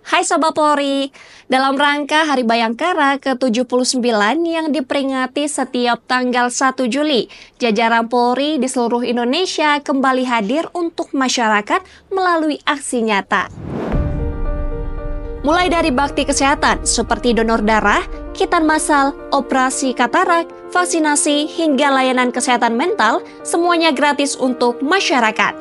Hai Sobat Polri, dalam rangka Hari Bayangkara ke-79 yang diperingati setiap tanggal 1 Juli, jajaran Polri di seluruh Indonesia kembali hadir untuk masyarakat melalui aksi nyata. Mulai dari bakti kesehatan seperti donor darah, kitan massal, operasi katarak, vaksinasi, hingga layanan kesehatan mental, semuanya gratis untuk masyarakat.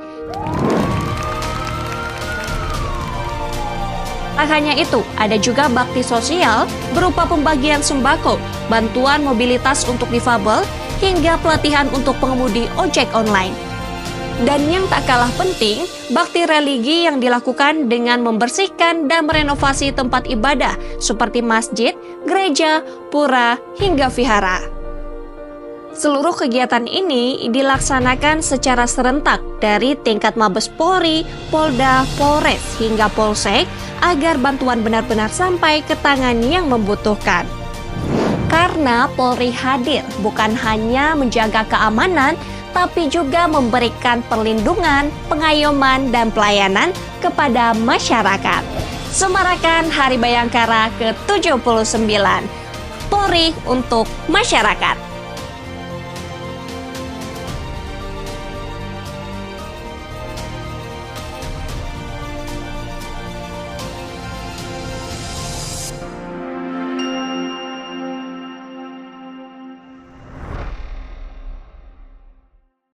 Tak hanya itu, ada juga bakti sosial berupa pembagian sembako, bantuan mobilitas untuk difabel, hingga pelatihan untuk pengemudi ojek online. Dan yang tak kalah penting, bakti religi yang dilakukan dengan membersihkan dan merenovasi tempat ibadah seperti masjid, gereja, pura, hingga vihara. Seluruh kegiatan ini dilaksanakan secara serentak dari tingkat Mabes Polri, Polda, Polres, hingga Polsek agar bantuan benar-benar sampai ke tangan yang membutuhkan. Karena Polri hadir bukan hanya menjaga keamanan, tapi juga memberikan perlindungan, pengayoman, dan pelayanan kepada masyarakat. Semarakan Hari Bayangkara ke-79. Polri untuk masyarakat.